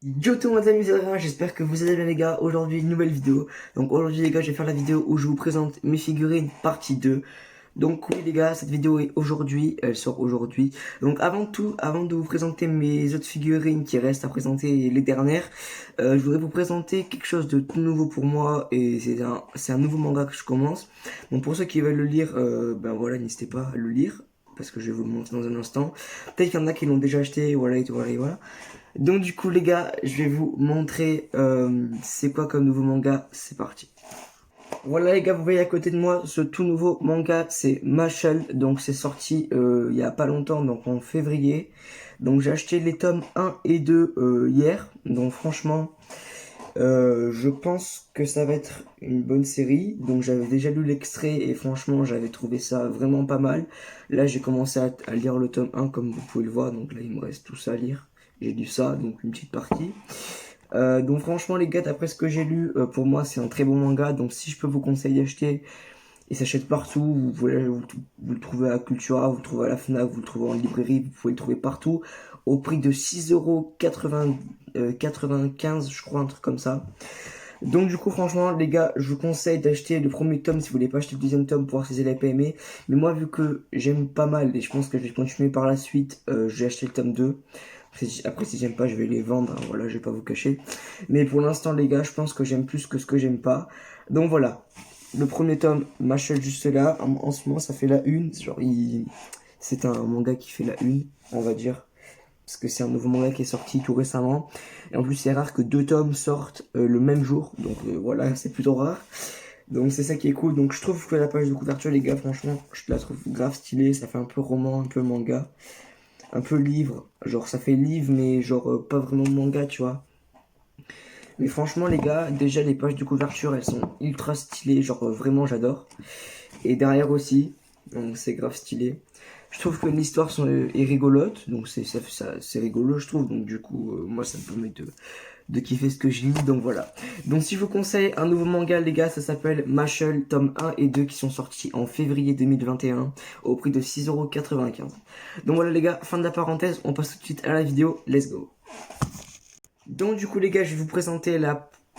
Yo tout le monde, amis, c'est Adrien, j'espère que vous allez bien les gars. Aujourd'hui une nouvelle vidéo. Donc aujourd'hui les gars, je vais faire la vidéo où je vous présente mes figurines partie 2. Donc oui les gars, cette vidéo est aujourd'hui, elle sort aujourd'hui. Donc avant tout, avant de vous présenter mes autres figurines qui restent à présenter, les dernières, je voudrais vous présenter quelque chose de tout nouveau pour moi. Et c'est un nouveau manga que je commence. Donc pour ceux qui veulent le lire, ben voilà, n'hésitez pas à le lire, parce que je vais vous le montrer dans un instant. Peut-être qu'il y en a qui l'ont déjà acheté, voilà et voilà et voilà. Donc du coup les gars, je vais vous montrer c'est quoi comme nouveau manga, c'est parti. Voilà les gars, vous voyez à côté de moi ce tout nouveau manga, c'est Mashle, donc c'est sorti il y a pas longtemps, donc en février. Donc j'ai acheté les tomes 1 et 2 hier, donc franchement je pense que ça va être une bonne série. Donc j'avais déjà lu l'extrait et franchement j'avais trouvé ça vraiment pas mal. Là j'ai commencé à lire le tome 1 comme vous pouvez le voir, donc là il me reste tout ça à lire. J'ai lu ça, donc une petite partie. Donc franchement les gars, d'après ce que j'ai lu, pour moi c'est un très bon manga. Donc si je peux vous conseiller d'acheter, il s'achète partout. Vous le trouvez à Cultura, vous le trouvez à la Fnac, vous le trouvez en librairie, vous pouvez le trouver partout. Au prix de 6,95 je crois, un truc comme ça. Donc du coup franchement les gars, je vous conseille d'acheter le premier tome si vous voulez pas acheter le deuxième tome pour voir si vous allez pas aimer. Mais moi vu que j'aime pas mal et je pense que je vais continuer par la suite, j'ai acheté le tome 2. Après si j'aime pas je vais les vendre, hein, voilà, je vais pas vous cacher. Mais pour l'instant les gars, je pense que j'aime plus que ce que j'aime pas. Donc voilà, le premier tome m'achète juste là, en ce moment ça fait la une, c'est un manga qui fait la une, on va dire. Parce que c'est un nouveau manga qui est sorti tout récemment. Et en plus, c'est rare que deux tomes sortent le même jour. Donc voilà, c'est plutôt rare. Donc c'est ça qui est cool. Donc je trouve que la page de couverture, les gars, franchement, je la trouve grave stylée. Ça fait un peu roman, un peu manga, un peu livre. Genre ça fait livre, mais genre pas vraiment manga, tu vois. Mais franchement, les gars, déjà les pages de couverture, elles sont ultra stylées. Genre vraiment, j'adore. Et derrière aussi, donc c'est grave stylé. Je trouve que l'histoire est rigolote, donc c'est rigolo je trouve, donc du coup moi ça me permet de kiffer ce que je lis, donc voilà. Donc si je vous conseille un nouveau manga les gars, ça s'appelle Mashle, tome 1 et 2 qui sont sortis en février 2021 au prix de 6,95 €. Donc voilà les gars, fin de la parenthèse, on passe tout de suite à la vidéo, let's go. Donc du coup les gars, je vais vous présenter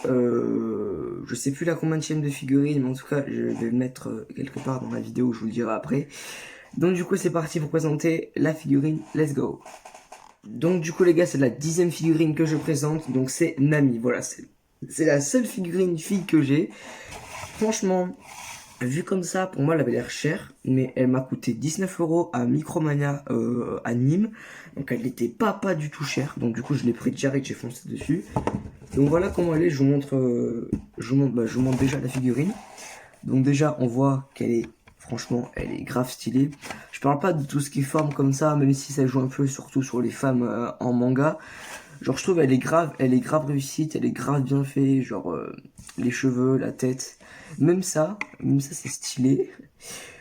je sais plus la combienième de figurines, mais en tout cas je vais le mettre quelque part dans la vidéo, je vous le dirai après. Donc du coup c'est parti pour présenter la figurine, let's go. Donc du coup les gars, c'est la 10e figurine que je présente, donc c'est Nami, voilà, c'est la seule figurine fille que j'ai. Franchement, vu comme ça, pour moi elle avait l'air chère, mais elle m'a coûté 19 € à Micromania à Nîmes, donc elle n'était pas du tout chère, donc du coup je l'ai pris direct, j'ai foncé dessus. Donc voilà comment elle est, je vous montre, je vous montre déjà la figurine. Donc déjà on voit qu'elle est, franchement, elle est grave stylée. Je parle pas de tout ce qui forme comme ça, même si ça joue un peu surtout sur les femmes en manga. Genre je trouve elle est grave réussite, elle est grave bien fait, genre les cheveux, la tête, même ça c'est stylé.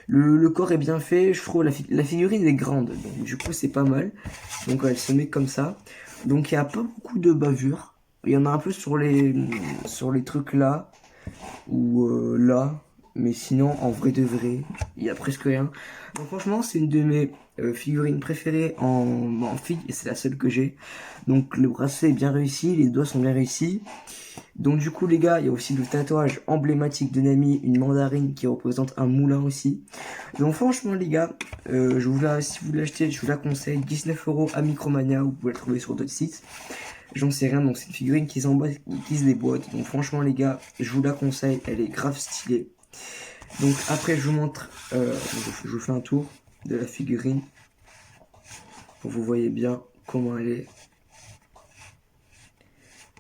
Le corps est bien fait, je trouve la figurine est grande, donc du coup c'est pas mal. Donc elle se met comme ça. Donc il y a pas beaucoup de bavures. Il y en a un peu sur les trucs là ou là, mais sinon en vrai de vrai, il y a presque rien. Donc franchement, c'est une de mes figurines préférées en fille et c'est la seule que j'ai. Donc le bracelet est bien réussi, les doigts sont bien réussis. Donc du coup les gars, il y a aussi le tatouage emblématique de Nami, une mandarine qui représente un moulin aussi. Donc franchement les gars, si vous l'achetez, je vous la conseille, 19 € à Micromania, vous pouvez la trouver sur d'autres sites. J'en sais rien, donc c'est une figurine qui se déboîte. Donc franchement les gars, je vous la conseille, elle est grave stylée. Donc après je vous montre, je vous fais un tour de la figurine pour que vous voyez bien comment elle est.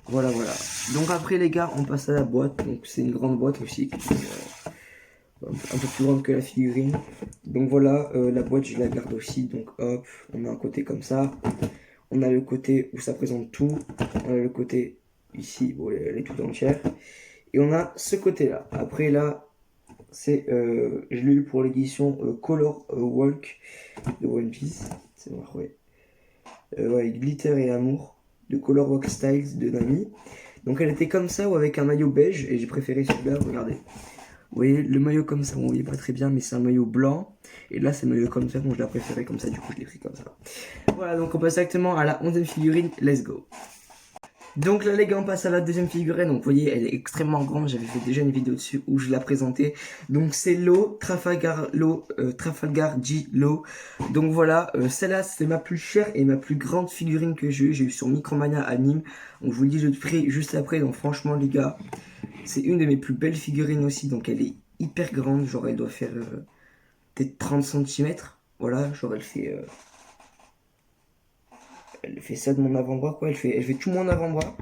Voilà. Donc après les gars, on passe à la boîte. Donc c'est une grande boîte aussi, qui est, un peu plus grande que la figurine. Donc voilà, la boîte je la garde aussi. Donc hop, on a un côté comme ça. On a le côté où ça présente tout. On a le côté ici, bon, elle est toute entière. Et on a ce côté-là. Après là, c'est, je l'ai eu pour l'édition Color Walk de One Piece. C'est vrai, ouais. Ouais, Glitter et Amour de Color Walk Styles de Nami. Donc elle était comme ça ou avec un maillot beige et j'ai préféré celui-là, regardez. Vous voyez, le maillot comme ça, bon, il est pas très bien, mais c'est un maillot blanc. Et là, c'est le maillot comme ça, donc je l'ai préféré comme ça, du coup, je l'ai pris comme ça. Voilà, donc on passe directement à la 11e figurine, let's go. Donc là les gars, on passe à la deuxième figurine. Donc vous voyez, elle est extrêmement grande, j'avais fait déjà une vidéo dessus où je la présentais. Donc c'est Lo, Trafalgar G Lo. Donc voilà, celle-là c'est ma plus chère et ma plus grande figurine que j'ai eu sur Micromania à Nîmes. Donc je vous le dis, je le ferai juste après. Donc franchement les gars, c'est une de mes plus belles figurines aussi. Donc elle est hyper grande, genre elle doit faire peut-être 30 cm. Voilà, genre elle fait ça de mon avant-bras quoi, elle fait tout mon avant-bras.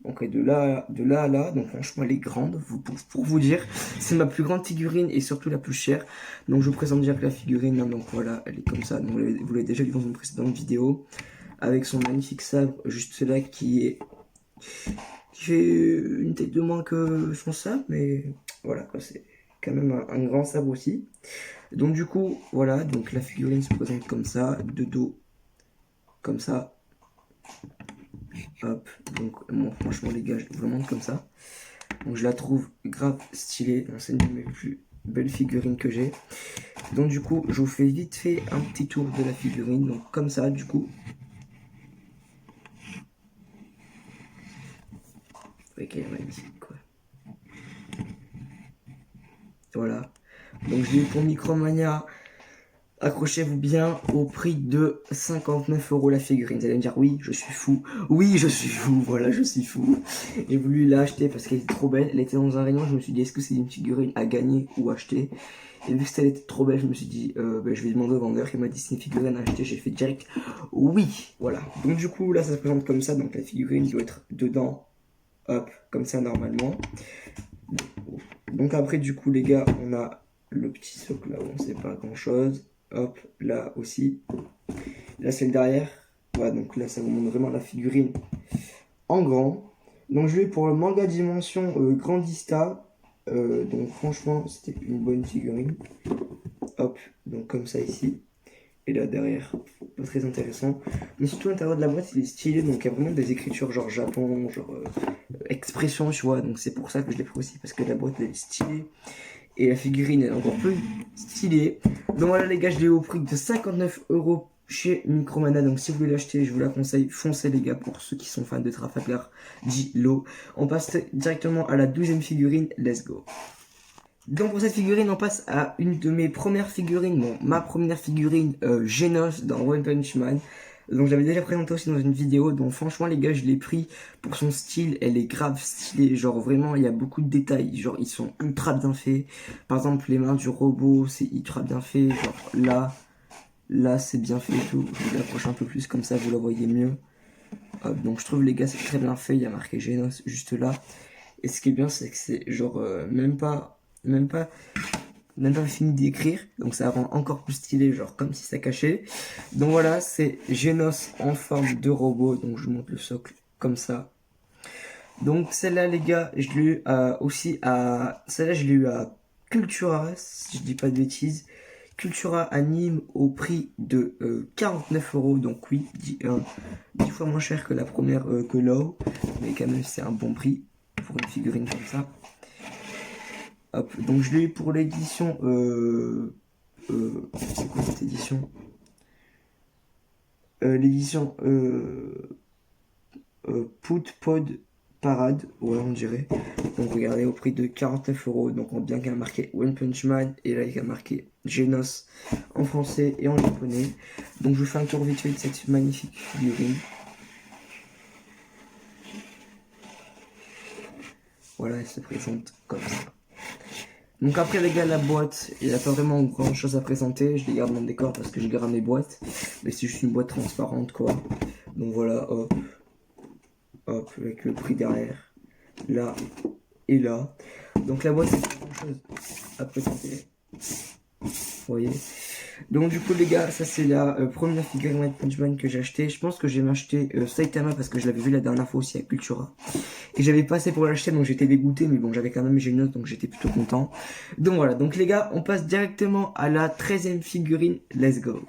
Donc de là à là, donc franchement elle est grande, pour vous dire, c'est ma plus grande figurine et surtout la plus chère. Donc je vous présente direct la figurine, hein, donc voilà, elle est comme ça, donc vous l'avez déjà vu dans une précédente vidéo, avec son magnifique sabre, juste là qui fait une tête de moins que son sabre, mais voilà quoi, c'est quand même un grand sabre aussi. Donc du coup, voilà, donc la figurine se présente comme ça, de dos, comme ça. Hop, donc moi franchement les gars, je vous le montre comme ça. Donc je la trouve grave stylée, c'est une de mes plus belles figurines que j'ai. Donc du coup, je vous fais vite fait un petit tour de la figurine, donc comme ça du coup. Ok, magnifique quoi. Voilà. Donc je l'ai eu pour Micromania. Accrochez-vous bien au prix de 59 € la figurine. Vous allez me dire oui, je suis fou. Oui, je suis fou. Voilà, je suis fou. J'ai voulu l'acheter parce qu'elle était trop belle. Elle était dans un rayon. Je me suis dit, est-ce que c'est une figurine à gagner ou acheter? Et vu que elle était trop belle, je me suis dit, je vais demander au vendeur. Il m'a dit, c'est une figurine à acheter. J'ai fait direct oui. Voilà. Donc du coup, là, ça se présente comme ça. Donc la figurine doit être dedans. Hop, comme ça normalement. Donc après, du coup, les gars, on a le petit socle là où on sait pas grand chose. Hop, là aussi. Là, c'est le derrière. Voilà, donc là, ça vous montre vraiment la figurine en grand. Donc, je vais pour le manga dimension Grandista. Donc, franchement, c'était une bonne figurine. Hop, donc comme ça ici. Et là, derrière, pas très intéressant. Mais surtout, l'intérieur de la boîte, il est stylé. Donc, il y a vraiment des écritures genre Japon, genre expression, tu vois. Donc, c'est pour ça que je l'ai pris aussi. Parce que la boîte, elle est stylée. Et la figurine est encore plus stylée. Donc voilà les gars, je l'ai au prix de 59 € chez Micromania. Donc si vous voulez l'acheter, je vous la conseille. Foncez les gars pour ceux qui sont fans de Trafalgar G-Lo. On passe directement à la 12e figurine. Let's go. Donc pour cette figurine, on passe à une de mes premières figurines. Bon, ma première figurine Genos dans One Punch Man. Donc j'avais déjà présenté aussi dans une vidéo. Donc franchement les gars, je l'ai pris pour son style. Elle est grave stylée. Genre vraiment, il y a beaucoup de détails. Genre ils sont ultra bien faits. Par exemple, les mains du robot, c'est ultra bien fait. Genre là c'est bien fait et tout. Je vous l'approche un peu plus comme ça, vous la voyez mieux. Hop, donc je trouve les gars, c'est très bien fait. Il y a marqué Genos juste là. Et ce qui est bien, c'est que c'est genre même pas fini d'écrire, donc ça rend encore plus stylé, genre comme si ça cachait. Donc voilà, c'est Genos en forme de robot, donc je vous montre le socle comme ça. Donc celle-là les gars, je l'ai eu aussi à... Celle-là je l'ai eu à Cultura, si je dis pas de bêtises. Cultura à Nîmes au prix de 49 €, donc oui, 10 fois moins cher que la première que Low, mais quand même c'est un bon prix pour une figurine comme ça. Hop, donc je l'ai eu pour l'édition. C'est quoi cette édition? L'édition Put Pod Parade, ouais, on dirait. Donc regardez, au prix de 49 €. Donc on bien qu'il y a marqué One Punch Man et là il y a marqué Genos en français et en japonais. Donc je vous fais un tour vite fait de cette magnifique figurine. Voilà, elle se présente comme ça. Donc après les gars, la boîte, il n'y a pas vraiment grand chose à présenter. Je les garde dans le décor parce que je garde mes boîtes. Mais c'est juste une boîte transparente quoi. Donc voilà, hop. Hop, avec le prix derrière. Là et là. Donc la boîte, c'est pas grand chose à présenter. Vous voyez. Donc du coup les gars, ça c'est la première figurine One Punch Man que j'ai acheté. Je pense que j'ai m'acheté Saitama parce que je l'avais vu la dernière fois aussi à Cultura. Et j'avais pas assez pour l'acheter, donc j'étais dégoûté, mais bon, j'avais quand même mes notes, donc j'étais plutôt content. Donc voilà, donc les gars, on passe directement à la 13e figurine. Let's go.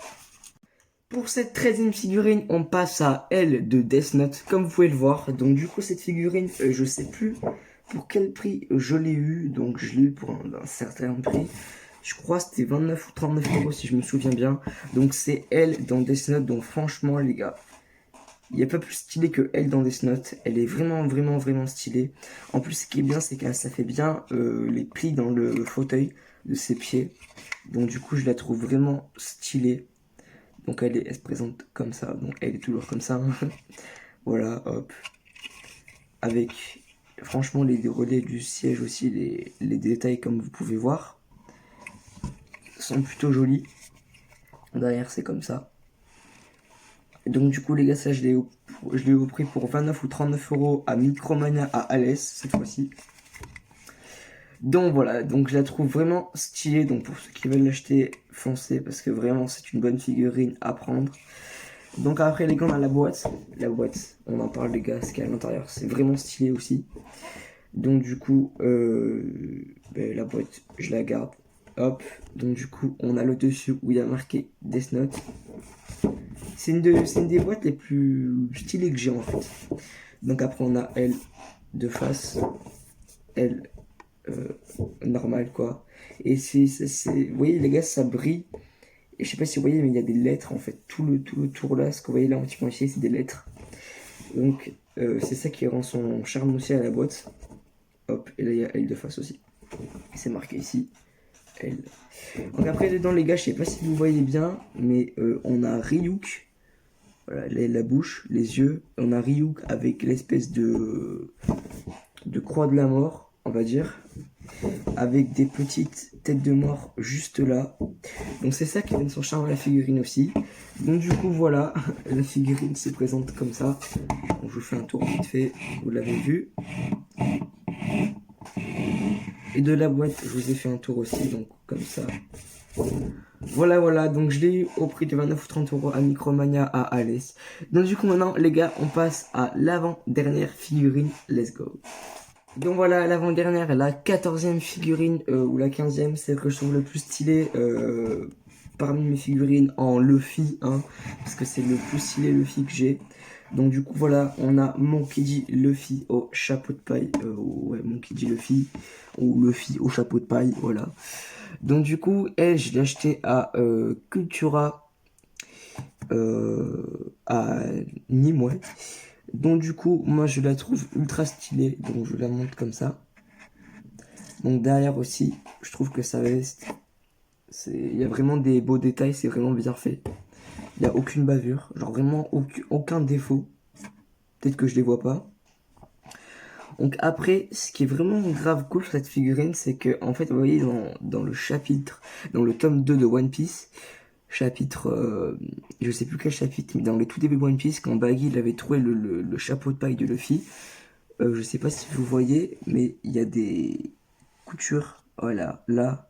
Pour cette 13e figurine, on passe à elle de Death Note, comme vous pouvez le voir. Donc du coup, cette figurine, je sais plus pour quel prix je l'ai eu. Donc je l'ai eu pour un certain prix. Je crois que c'était 29 ou 39 € si je me souviens bien. Donc c'est elle dans Death Note, donc franchement les gars, Il n'y a pas plus stylé que elle dans Death Note. Elle est vraiment, vraiment, vraiment stylée. En plus, ce qui est bien, c'est que ça fait bien les plis dans le fauteuil de ses pieds. Donc du coup, je la trouve vraiment stylée. Donc elle se présente comme ça. Donc elle est toujours comme ça. Hein. Voilà, hop. Avec, franchement, les relais du siège aussi, les détails, comme vous pouvez voir, sont plutôt jolis. Derrière, c'est comme ça. Et donc du coup, les gars, ça, je l'ai au prix pour 29 ou 39 euros à Micromania à Alès, cette fois-ci. Donc voilà, donc je la trouve vraiment stylée. Donc pour ceux qui veulent l'acheter, foncez, parce que vraiment, c'est une bonne figurine à prendre. Donc après, les gars, on a la boîte. La boîte, on en parle, les gars, ce qu'il y a à l'intérieur, c'est vraiment stylé aussi. Donc du coup, la boîte, je la garde. Hop, donc du coup, on a le dessus où il y a marqué Death Note. C'est une des boîtes les plus stylées que j'ai en fait. Donc après, on a elle de face, elle normale quoi. Et vous voyez les gars, ça brille. Et je sais pas si vous voyez, mais il y a des lettres en fait. Tout le tour là, ce que vous voyez là un petit peu ici, c'est des lettres. Donc c'est ça qui rend son charme aussi à la boîte. Hop, et là il y a elle de face aussi. C'est marqué ici. Elle. Donc après dedans les gars, je sais pas si vous voyez bien, mais on a Ryuk. Voilà, la bouche, les yeux. On a Ryuk avec l'espèce de croix de la mort, on va dire. Avec des petites têtes de mort juste là. Donc c'est ça qui donne son charme à la figurine aussi. Donc du coup voilà, la figurine se présente comme ça. Donc, je vous fais un tour vite fait, vous l'avez vu. Et de la boîte, je vous ai fait un tour aussi, donc comme ça. Voilà, donc je l'ai eu au prix de 29 ou 30 euros à Micromania à Alès. Donc du coup maintenant les gars, on passe à l'avant-dernière figurine, let's go. Donc voilà, l'avant-dernière, la 14e figurine, ou la 15e, celle que je trouve le plus stylée parmi mes figurines en Luffy, hein, parce que c'est le plus stylé Luffy que j'ai. Donc du coup voilà, on a Monkey D. Luffy au chapeau de paille, ouais, Monkey D. Luffy, ou Luffy au chapeau de paille, voilà. Donc du coup, elle, je l'ai acheté à Cultura, à Nîmes, ouais. Donc du coup, moi je la trouve ultra stylée, donc je la monte comme ça. Donc derrière aussi, je trouve que sa veste, il y a vraiment des beaux détails, c'est vraiment bien fait. Il n'y a aucune bavure, genre vraiment aucun défaut. Peut-être que je les vois pas. Donc après, ce qui est vraiment grave cool sur cette figurine, c'est que en fait, vous voyez dans le chapitre, dans le tome 2 de One Piece, chapitre, je sais plus quel chapitre, mais dans le tout début de One Piece, quand Baggy il avait trouvé le chapeau de paille de Luffy, je sais pas si vous voyez, mais il y a des coutures, voilà, là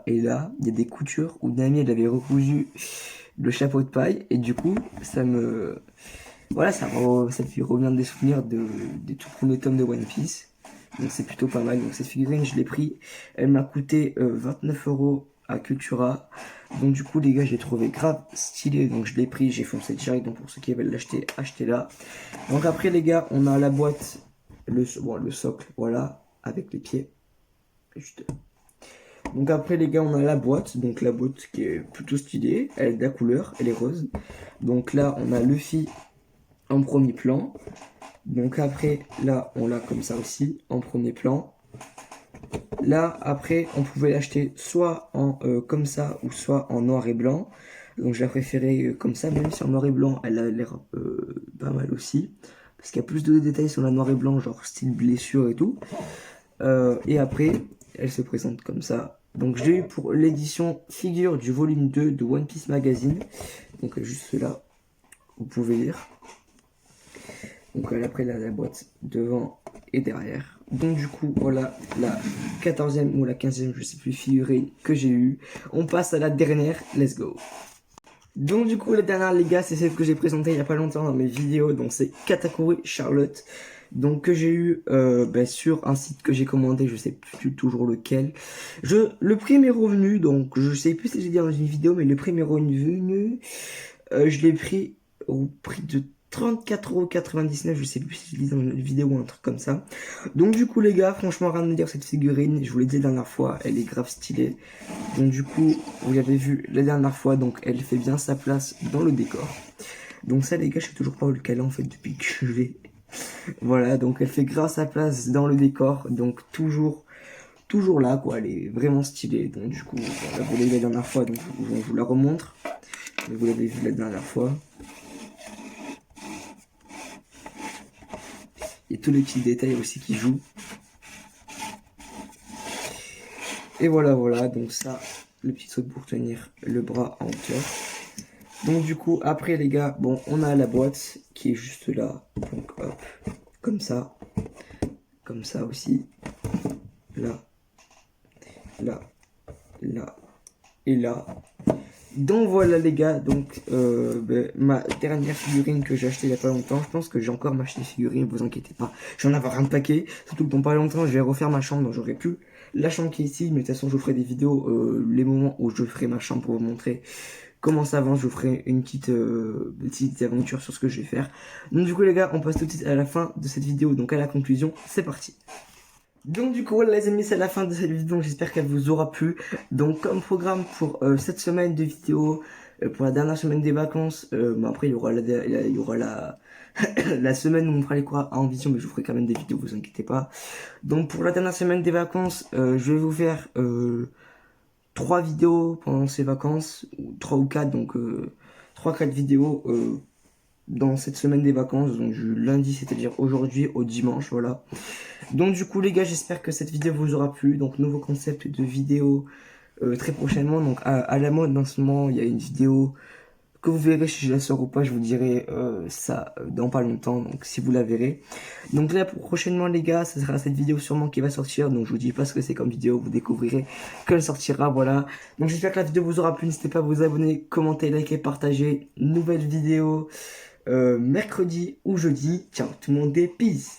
et là, il y a des coutures où Nami elle avait recousu le chapeau de paille, et du coup, voilà, ça me fait revenir des souvenirs des tout premiers tomes de One Piece. Donc c'est plutôt pas mal. Donc cette figurine, je l'ai pris. Elle m'a coûté 29 euros à Cultura. Donc du coup, les gars, j'ai trouvé grave stylé. Donc je l'ai pris, j'ai foncé direct. Donc pour ceux qui veulent l'acheter, achetez-la. Donc après, les gars, on a la boîte, le socle, voilà, avec les pieds. Juste. Donc après, les gars, on a la boîte. Donc la boîte qui est plutôt stylée. Elle est de la couleur, elle est rose. Donc là, on a Luffy en premier plan. Donc après, là, on l'a comme ça aussi, en premier plan. Là, après, on pouvait l'acheter soit en comme ça, ou soit en noir et blanc. Donc j'ai préféré comme ça, même si en noir et blanc, elle a l'air pas mal aussi. Parce qu'il y a plus de détails sur la noir et blanc, genre style blessure et tout. Et après, elle se présente comme ça. Donc je l'ai eu pour l'édition figure du volume 2 de One Piece Magazine. Donc juste là, vous pouvez lire. Donc après la boîte devant et derrière. Donc du coup voilà la 14e ou la 15e je sais plus figurine que j'ai eu. On passe à la dernière, let's go. Donc du coup la dernière les gars c'est celle que j'ai présentée il y a pas longtemps dans mes vidéos. Donc c'est Katakuri Charlotte. Donc que j'ai eu sur un site que j'ai commandé, je sais plus toujours lequel. Le prix m'est revenu, donc je sais plus si j'ai dit dans une vidéo, mais le prix m'est revenu. Je l'ai pris au prix de 34,99€, je sais plus si je dis dans une vidéo ou un truc comme ça. Donc du coup les gars, franchement rien à dire cette figurine, je vous l'ai dit la dernière fois, elle est grave stylée. Donc du coup, vous l'avez vu la dernière fois, donc elle fait bien sa place dans le décor. Donc ça les gars, je sais toujours pas où le caler en fait depuis que je l'ai. Voilà, donc elle fait grave sa place dans le décor, donc toujours là quoi, elle est vraiment stylée. Donc du coup, voilà, vous l'avez vu la dernière fois, donc je vous la remontre. Vous l'avez vu la dernière fois. Et tous les petits détails aussi qui jouent. Et voilà, donc ça, le petit truc pour tenir le bras en hauteur. Donc du coup, après les gars, bon, on a la boîte qui est juste là. Donc hop, comme ça aussi. Là, là, là et là. Donc voilà les gars, donc ma dernière figurine que j'ai acheté il y a pas longtemps, je pense que j'ai encore m'acheter des figurines, vous inquiétez pas, j'en avais un paquet, surtout que dans pas longtemps je vais refaire ma chambre, donc j'aurai plus la chambre qui est ici, mais de toute façon je vous ferai des vidéos, les moments où je ferai ma chambre pour vous montrer comment ça avance, je vous ferai une petite aventure sur ce que je vais faire. Donc du coup les gars, on passe tout de suite à la fin de cette vidéo, donc à la conclusion, c'est parti. Donc du coup voilà les amis, c'est la fin de cette vidéo, j'espère qu'elle vous aura plu. Donc comme programme pour cette semaine de vidéo, pour la dernière semaine des vacances, bon, après il y aura la semaine où on fera les cours en vision, mais je vous ferai quand même des vidéos, vous inquiétez pas. Donc pour la dernière semaine des vacances, je vais vous faire 3 vidéos pendant ces vacances, 3 ou 4, donc 3-4 vidéos dans cette semaine des vacances, donc du lundi, c'est-à-dire aujourd'hui au dimanche, voilà. Donc du coup les gars, j'espère que cette vidéo vous aura plu. Donc nouveau concept de vidéo très prochainement. Donc à la mode en ce moment, il y a une vidéo que vous verrez si je la sors ou pas, je vous dirai ça dans pas longtemps, donc si vous la verrez. Donc là prochainement les gars, ce sera cette vidéo sûrement qui va sortir, donc je vous dis pas ce que c'est comme vidéo, vous découvrirez qu'elle sortira, voilà. Donc j'espère que la vidéo vous aura plu, n'hésitez pas à vous abonner, commenter, liker, partager. Nouvelle vidéo mercredi ou jeudi. Ciao tout le monde, et peace.